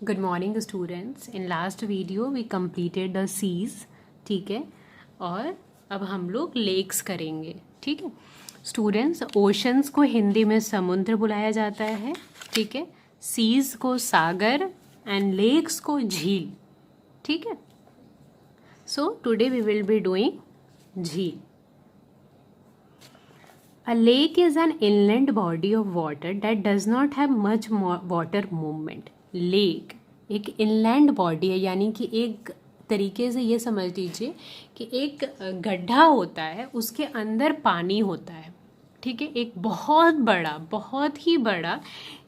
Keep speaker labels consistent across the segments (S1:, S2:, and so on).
S1: Good morning students. In last video we completed the seas, ठीक है। और अब हम लोग लेक्स करेंगे, ठीक है स्टूडेंट्स। ओशंस को हिंदी में समुद्र बुलाया जाता है, ठीक है। सीज को सागर एंड लेक्स को झील, ठीक है। So today we will be doing jheel. A lake is an inland body of water that does not have much water movement. Lake एक इनलैंड बॉडी है, यानी कि एक तरीके से ये समझ लीजिए कि एक गड्ढा होता है, उसके अंदर पानी होता है, ठीक है। एक बहुत ही बड़ा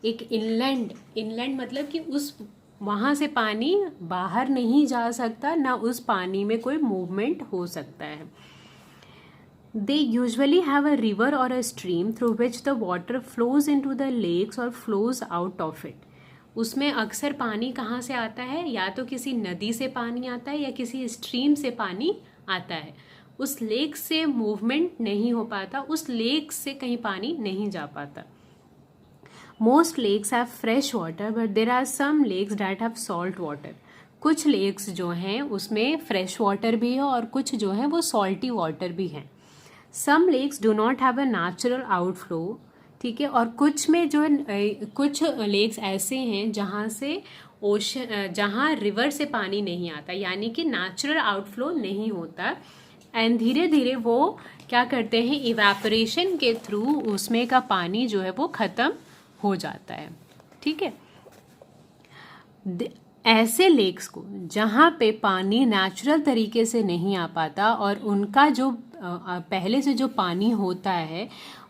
S1: एक इनलैंड मतलब कि उस वहाँ से पानी बाहर नहीं जा सकता, ना उस पानी में कोई मूवमेंट हो सकता है। They usually have a river or a stream through which the water flows into the lakes or flows out of it. उसमें अक्सर पानी कहाँ से आता है? या तो किसी नदी से पानी आता है या किसी स्ट्रीम से पानी आता है। उस लेक से मूवमेंट नहीं हो पाता, उस लेक से कहीं पानी नहीं जा पाता। Most lakes have fresh water, but there are some lakes that have salt water. कुछ लेक्स जो हैं उसमें फ्रेश वाटर भी है और कुछ जो है वो सॉल्टी वाटर भी हैं। Some lakes do not have a natural outflow, ठीक है। और कुछ में जो कुछ लेक्स ऐसे हैं जहाँ रिवर से पानी नहीं आता, यानी कि नेचुरल आउटफ्लो नहीं होता। एंड धीरे धीरे वो क्या करते हैं, इवेपोरेशन के थ्रू उसमें का पानी जो है वो ख़त्म हो जाता है, ठीक है। ऐसे लेक्स को जहाँ पे पानी नेचुरल तरीके से नहीं आ पाता और उनका जो पहले से जो पानी होता है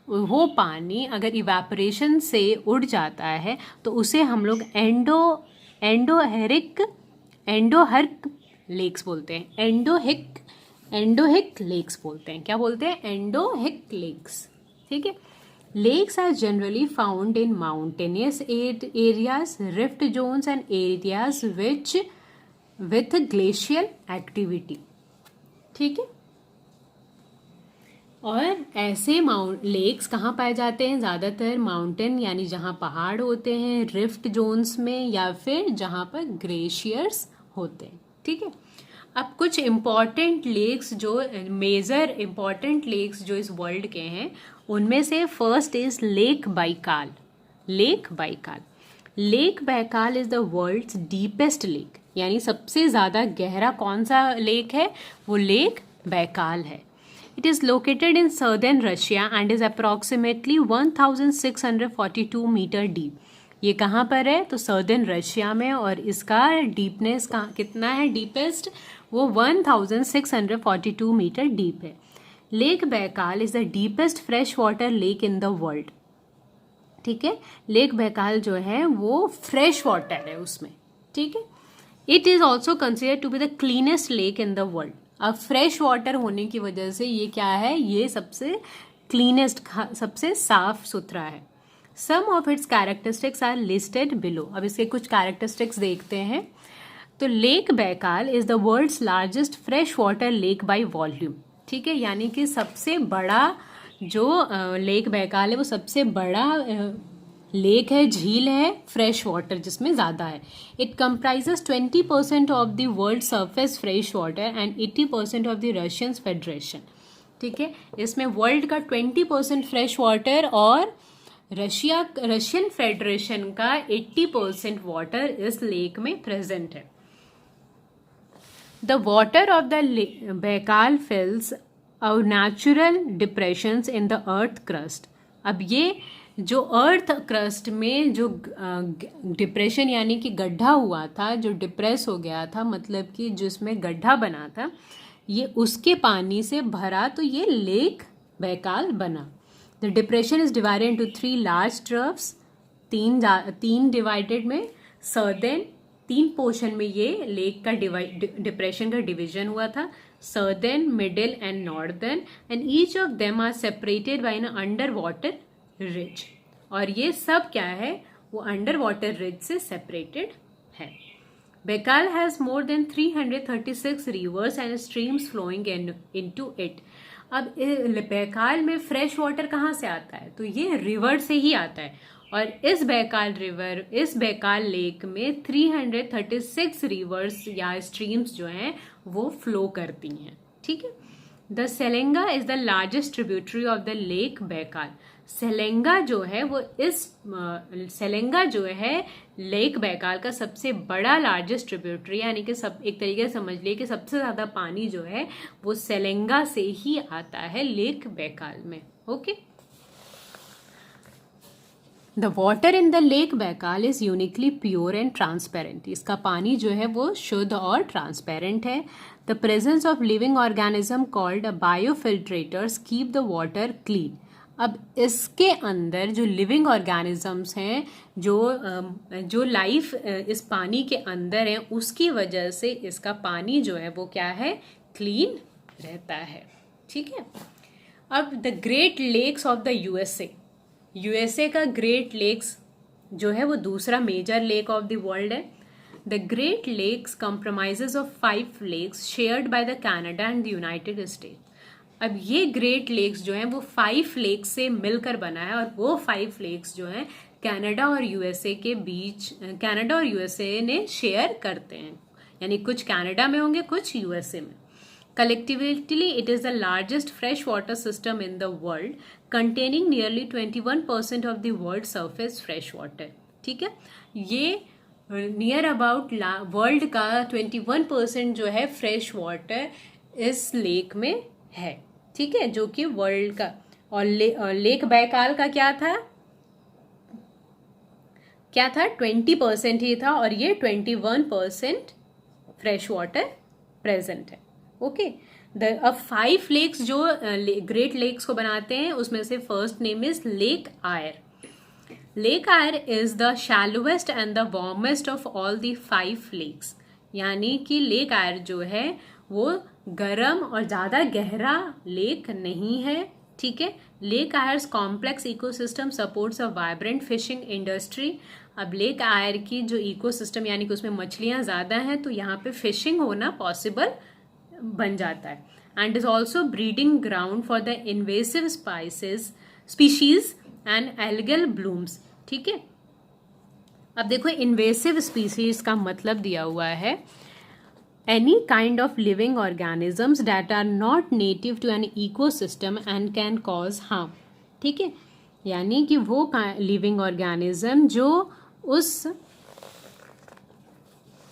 S1: वो पानी अगर इवेपोरेशन से उड़ जाता है तो उसे हम लोग एंडोहर्क लेक्स बोलते हैं। एंडोहिक लेक्स बोलते हैं। क्या बोलते हैं? एंडोहिक लेक्स, ठीक है। Lakes are generally found in mountainous areas, rift zones and areas with glacial activity, ठीक है। और ऐसे लेक्स कहाँ पाए जाते हैं? ज़्यादातर माउंटेन यानी जहाँ पहाड़ होते हैं, रिफ्ट जोन्स में, या फिर जहाँ पर ग्लेशियर्स होते हैं, ठीक है। अब कुछ इम्पॉर्टेंट लेक्स जो मेजर इम्पॉर्टेंट लेक्स जो इस वर्ल्ड के हैं उनमें से first is lake Baikal. Lake Baikal is the world's deepest lake, यानी सबसे ज़्यादा गहरा कौन सा लेक है? वो लेक बाइकाल है। It is located in southern Russia and is approximately 1642 metre deep. ये कहाँ पर है? तो सर्दर्न रशिया में, और इसका डीपनेस कितना है? डीपेस्ट वो 1642 मीटर डीप है। Lake Baikal is the deepest fresh water lake in the world, ठीक है। लेक बैकाल जो है वो फ्रेश वाटर है उसमें, ठीक है। It is also considered to be the cleanest lake in the world. अब फ्रेश वाटर होने की वजह से ये क्या है? ये सबसे क्लीनेस्ट, सबसे साफ सुथरा है। Some of its characteristics are listed below. अब इसके कुछ कैरेक्टरिस्टिक्स देखते हैं। तो lake Baikal is the world's largest fresh water lake by volume, ठीक है। यानी कि सबसे बड़ा जो लेक बैकाल है वो सबसे बड़ा लेक है, झील है, फ्रेश वाटर जिसमें ज़्यादा है। It comprises 20% of the world surface fresh water and 80% of the Russian federation, ठीक है। इसमें वर्ल्ड का 20% फ्रेश वाटर और रशियन फेडरेशन का 80% वाटर इस लेक में प्रेजेंट है। The water of the Baikal fills our natural depressions in the earth crust. अब ये जो अर्थ क्रस्ट में जो डिप्रेशन यानी कि गड्ढा हुआ था, जो डिप्रेस हो गया था, मतलब कि जिसमें गड्ढा बना था, ये उसके पानी से भरा तो ये लेक बैकाल बना। The depression is divided into 3 large troughs. तीन डिवाइडेड में सर्दर्न, 3 पोर्शन में ये लेक का डिप्रेशन का डिवीजन हुआ था, southern, middle and northern, and each of them are separated by an under water ridge. और ये सब क्या है? वो अंडर वाटर रिज से सेपरेटेड है। Baikal has more than 336 rivers and streams flowing into it. अब बैकाल में फ्रेश वाटर कहाँ से आता है? तो ये रिवर से ही आता है। और इस बैकाल लेक में 336 रिवर्स या स्ट्रीम्स जो हैं वो फ्लो करती हैं, ठीक है। The Selenga is the largest tributary of the lake Baikal. Selenga जो है वो सेलेंगा जो है लेक बैकाल का सबसे बड़ा लार्जेस्ट ट्रिब्यूटरी, यानी कि सब एक तरीके से समझ लिए कि सबसे ज्यादा पानी जो है वो सेलेंगा से ही आता है लेक बैकाल में। Okay, the water in the lake Baikal is uniquely pure and transparent. इसका पानी जो है वो शुद्ध और ट्रांसपेरेंट है। The presence of living organism called biofiltrators keep the water clean. अब इसके अंदर जो लिविंग ऑर्गेनिजम्स हैं, जो लाइफ इस पानी के अंदर है, उसकी वजह से इसका पानी जो है वो क्या है, क्लीन रहता है, ठीक है। अब the great lakes of the USA का ग्रेट लेक्स जो है वो दूसरा major lake of the world है। The great lakes compromises of 5 lakes shared by the Canada and the United States. अब ये ग्रेट लेक्स जो हैं वो 5 लेक्स से मिलकर बना है, और वो 5 लेक्स जो हैं कनाडा और यूएसए के बीच, कनाडा और यूएसए ने शेयर करते हैं, यानी कुछ कनाडा में होंगे, कुछ यूएसए में। Collectively, it is the largest freshwater system in the world, containing nearly 21% of the world's surface freshwater. ठीक है, ये नियर अबाउट वर्ल्ड का 21% जो है फ्रेश वाटर इस लेक में है, ठीक है, जो कि वर्ल्ड का। और लेक बैकाल का क्या था 20% ही था, और ये 21% फ्रेश वाटर प्रेजेंट है। ओके, अब 5 लेक्स जो ग्रेट लेक्स को बनाते हैं, उसमें से first name is lake Erie. Lake Erie is the shallowest and the warmest of all the 5 lakes. यानी कि लेक आयर जो है वो गर्म और ज्यादा गहरा लेक नहीं है, ठीक है। Lake Aires complex ecosystem supports अ वाइब्रेंट फिशिंग इंडस्ट्री। अब लेक आयर की जो इकोसिस्टम, यानी कि उसमें मछलियां ज्यादा हैं, तो यहाँ पे फिशिंग होना पॉसिबल बन जाता है। And is also breeding ground for the invasive species and algal blooms, ठीक है। अब देखो, इन्वेसिव स्पीशीज का मतलब दिया हुआ है any kind of living organisms that are not native to an ecosystem and can cause harm, ठीक है। यानी कि वो लिविंग ऑर्गेनिज्म जो उस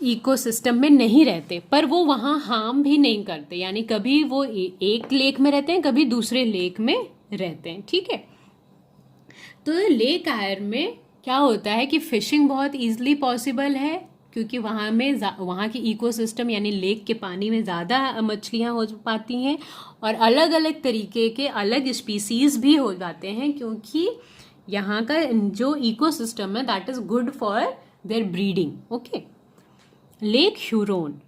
S1: इकोसिस्टम में नहीं रहते, पर वो वहां हार्म भी नहीं करते, यानी कभी वो एक लेक में रहते हैं, कभी दूसरे लेक में रहते हैं, ठीक है। तो लेक आयर में क्या होता है कि फिशिंग बहुत इजीली पॉसिबल है, क्योंकि वहाँ की इकोसिस्टम यानी लेक के पानी में ज़्यादा मछलियाँ हो पाती हैं, और अलग अलग तरीके के अलग स्पीसीज भी हो जाते हैं, क्योंकि यहाँ का जो इकोसिस्टम है that is good for their breeding. Okay, lake Huron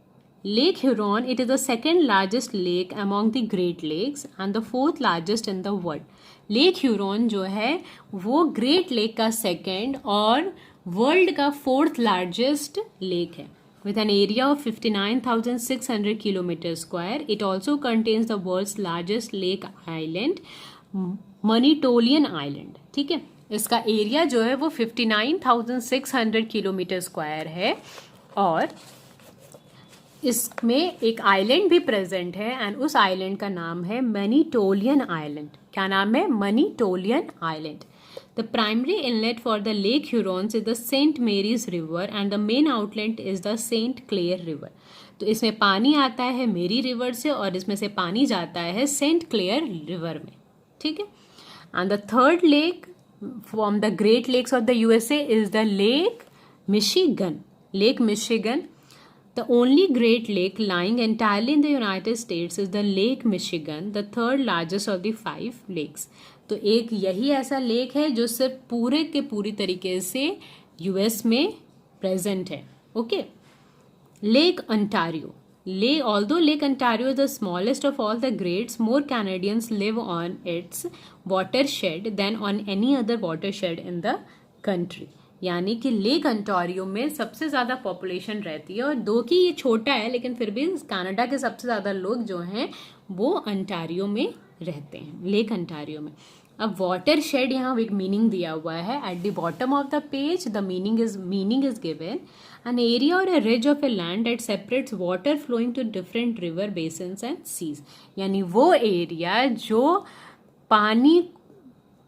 S1: it is the second largest lake among the great lakes and the 4th largest in the world. Lake Huron जो है वो ग्रेट लेक का second और world का 4th largest lake है, with an area of 59,600 kilometer square. It also contains the world's largest lake island, Manitoulin Island, ठीक है। इसका एरिया जो है वो 59,600 किलोमीटर स्क्वायर है, और इसमें एक आइलैंड भी प्रेजेंट है, एंड उस आइलैंड का नाम है मैनीटोलियन आइलैंड। क्या नाम है? मैनीटोलियन island. The primary inlet for the Lake Hurons is the St. Mary's River and the main outlet is the St. Clair River. तो इसमें पानी आता है मेरी रिवर से, और इसमें से पानी जाता है सेंट क्लेयर रिवर में, ठीक है। And the third lake from the great lakes of the USA is the lake Michigan. The only great lake lying entirely in the United States is the Lake Michigan, the third largest of the 5 lakes. तो एक यही ऐसा lake है जो सिर्फ पूरे के पूरी तरीके से यूएस में प्रेजेंट है। Okay, lake Ontario. Although Lake Ontario is the smallest of all the greats, more Canadians live on its watershed than on any other watershed in the country. यानी कि लेक अंटारियो में सबसे ज़्यादा population रहती है, और दो की ये छोटा है, लेकिन फिर भी कनाडा के सबसे ज़्यादा लोग जो हैं वो अंटारियो में रहते हैं, लेक अंटारियो में। अब वाटर शेड यहाँ एक मीनिंग दिया हुआ है at the bottom of the page. The meaning is given an area or a ridge of a land that separates water flowing to different river basins and seas. यानी वो area जो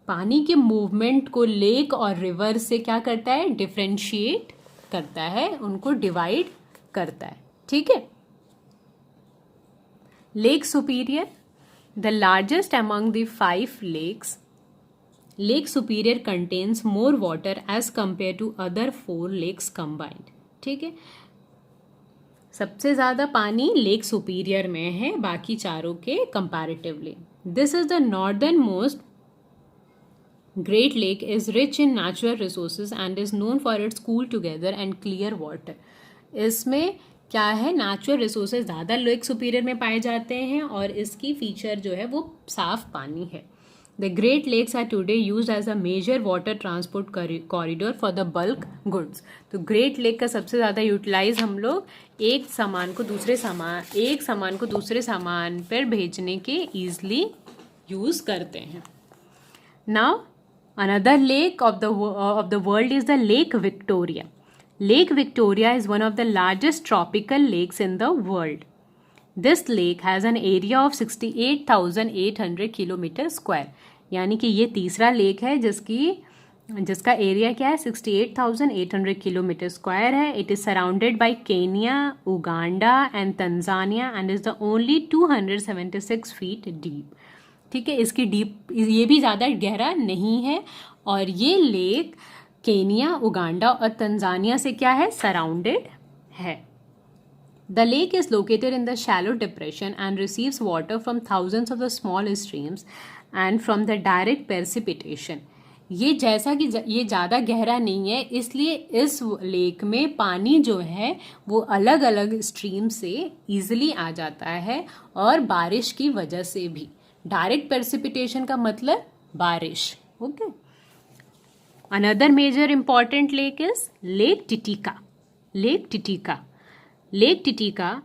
S1: पानी के मूवमेंट को lake और river से क्या करता है, डिफ्रेंशिएट करता है, उनको डिवाइड करता है. ठीक है. Lake Superior, the largest among the 5 lakes. Lake Superior contains more water as compare to other 4 lakes combined. ठीक है. सबसे ज्यादा पानी लेक सुपीरियर में है बाकी चारों के comparatively. This is the northern most great lake, is rich in natural resources and is known for its cool together and clear water. इसमें क्या है, नेचुरल रिसोर्सेज ज़्यादा लेक सुपीरियर में पाए जाते हैं और इसकी फीचर जो है वो साफ पानी है. The Great Lakes are today used as a major water transport corridor for the bulk goods. तो ग्रेट लेक का सबसे ज़्यादा यूटिलाइज हम लोग एक सामान को दूसरे सामान पर भेजने के ईजिली यूज़ करते हैं. Now another lake of the world is the Lake Victoria. Lake Victoria is one of the largest tropical lakes in the world. This lake has an area of 68,800 kilometre square. यानी कि ये तीसरा lake है जिसका area क्या है, 68,800 kilometre square है. It is surrounded by Kenya, Uganda and Tanzania and is the only 276 feet deep. ठीक है. इसकी डीप ये भी ज़्यादा गहरा नहीं है और ये लेक केनिया, उगांडा और तंजानिया से क्या है, सराउंडेड है. The lake is located in the shallow depression and receives water from thousands of the small streams and from the direct precipitation. ये जैसा कि ये ज़्यादा गहरा नहीं है इसलिए इस लेक में पानी जो है वो अलग अलग स्ट्रीम से ईजिली आ जाता है और बारिश की वजह से भी. डायरेक्ट प्रेसिपिटेशन का मतलब बारिश. Okay. Another major important lake is lake Titicaca. Lake Titicaca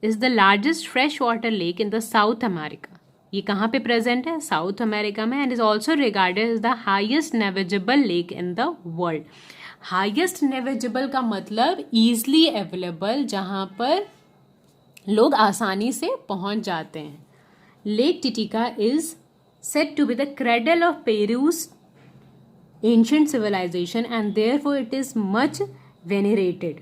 S1: is the largest freshwater lake in the South America. ये कहाँ पे प्रेजेंट है, साउथ अमेरिका में. And is also regarded as the highest navigable lake in the world. Highest navigable का मतलब easily available, जहाँ पर लोग आसानी से पहुँच जाते हैं. Lake Titicaca is said to be the cradle of Peru's ancient civilization and therefore it is much venerated.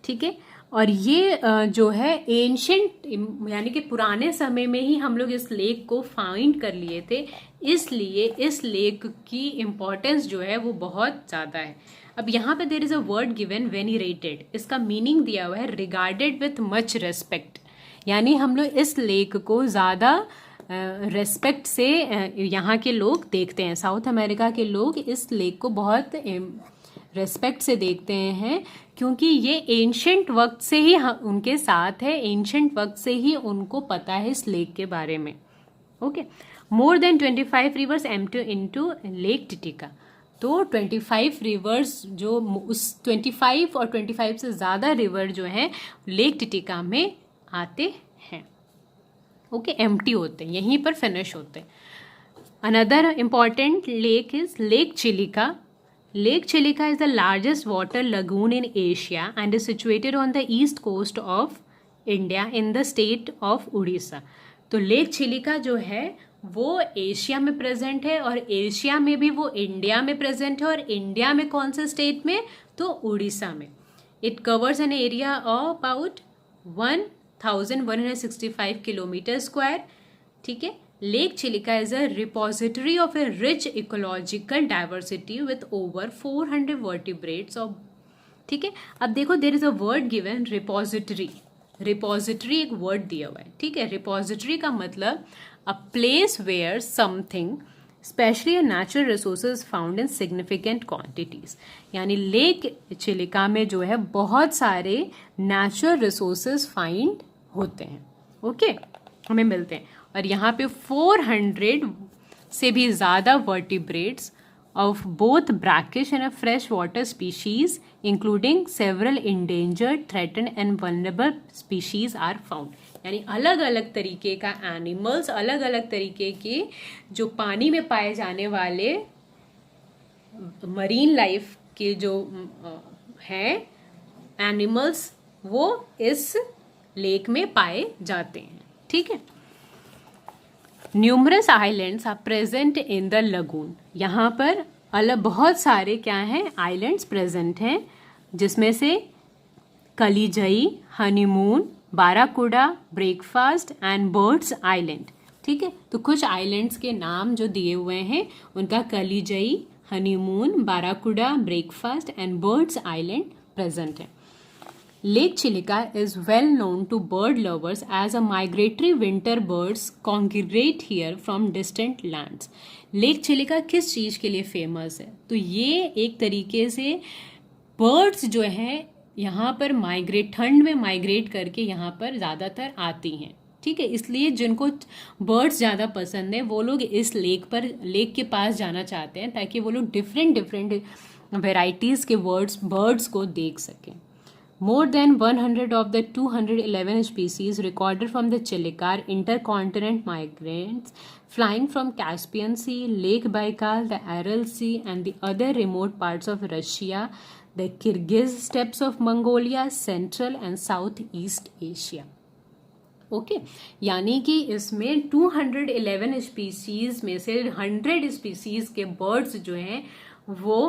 S1: ठीक है. और ये जो है एंशंट यानी कि पुराने समय में ही हम लोग इस लेक को फाइंड कर लिए थे, इसलिए इस लेक की इम्पोर्टेंस जो है वो बहुत ज़्यादा है. अब यहाँ पे there is a word given venerated. इसका मीनिंग दिया हुआ है रिगार्डेड विथ मच रेस्पेक्ट. यानी हम लोग इस लेक को ज़्यादा रेस्पेक्ट से यहाँ के लोग देखते हैं. साउथ अमेरिका के लोग इस लेक को बहुत रेस्पेक्ट से देखते हैं क्योंकि ये एंशंट वक्त से ही उनके साथ है. एंशंट वक्त से ही उनको पता है इस लेक के बारे में. Okay. More than 25 rivers empty into lake Titicaca. तो 25 रिवर्स जो उस 25 और 25 से ज़्यादा रिवर जो हैं लेक टिटिका में आते हैं. ओके. एम्प्टी होते हैं, यहीं पर फिनिश होते हैं. Another important lake is lake Chilika. Lake Chilika is the largest water lagoon in Asia and is situated on the east coast of India in the state of Odisha. तो lake Chilika जो है वो एशिया में present है और Asia में भी वो इंडिया में प्रेजेंट है. और इंडिया में कौन से स्टेट में, तो उड़ीसा में. It covers an area of about 1165 kilometre square. ठीक है. Lake Chilika is a repository of a rich ecological diversity with over 400 vertebrates of. ठीक है. अब देखो there is a word given repository. Repository एक वर्ड दिया हुआ है. ठीक है. रिपोजिटरी का मतलब a place where something specially natural resources found in significant quantities. यानी लेक चिलिका में जो है बहुत सारे नेचुरल रिसोर्सेज फाइंड होते हैं. ओके. हमें मिलते हैं. और यहाँ पे 400 से भी ज़्यादा vertebrates of both brackish and fresh water species including several endangered, threatened and vulnerable species are found. यानी अलग अलग तरीके का एनिमल्स, अलग अलग तरीके के जो पानी में पाए जाने वाले मरीन लाइफ के जो हैं एनिमल्स, वो इस लेक में पाए जाते हैं। ठीक है। Numerous islands are present in the lagoon. यहाँ पर अलग बहुत सारे क्या हैं, आइलैंड्स प्रेजेंट हैं, जिसमें से Kalijai, honeymoon, barracuda, breakfast and birds island. ठीक है। तो कुछ आइलैंड्स के नाम जो दिए हुए हैं उनका Kalijai, honeymoon, barracuda, breakfast and birds island present है। Lake Chilika is well known to bird lovers as a migratory winter birds congregate here from distant lands. Lake Chilika किस चीज़ के लिए फेमस है? तो ये एक तरीके से बर्ड्स जो हैं यहाँ पर ठंड में माइग्रेट करके यहाँ पर ज़्यादातर आती हैं। ठीक है। इसलिए जिनको बर्ड्स ज़्यादा पसंद है वो लोग इस लेक के पास जाना चाहते हैं ताकि वो लोग डिफरेंट वेराइटीज़ के बर्ड्स को देख सकें। More than 100 of the 211 species recorded from the Chilika are intercontinental migrants flying from Caspian Sea, Lake Baikal, the Aral Sea and the other remote parts of Russia, the Kyrgyz steppes of Mongolia, Central and Southeast Asia. Okay यानी कि इसमें 211 species में से 100 species के birds जो हैं वो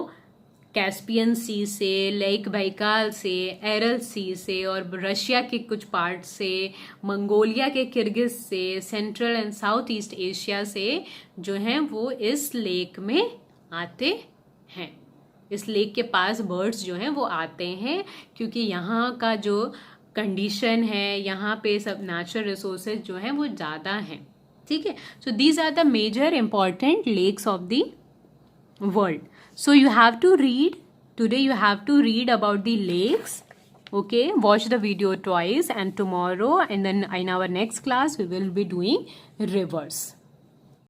S1: Caspian सी से, लेक बाइकाल से, एरल सी से और रशिया के कुछ पार्ट से, मंगोलिया के किर्गिज से, central and south east Asia से जो हैं वो इस लेक में आते हैं। इस लेक के पास बर्ड्स जो हैं वो आते हैं क्योंकि यहाँ का जो कंडीशन है, यहाँ पे सब नेचुरल रिसोर्सेज जो हैं वो ज़्यादा हैं। ठीक है। So these are the major important lakes of the world. So you have to read today, you have to read about the lakes. Okay, watch the video twice and tomorrow and then in our next class we will be doing rivers.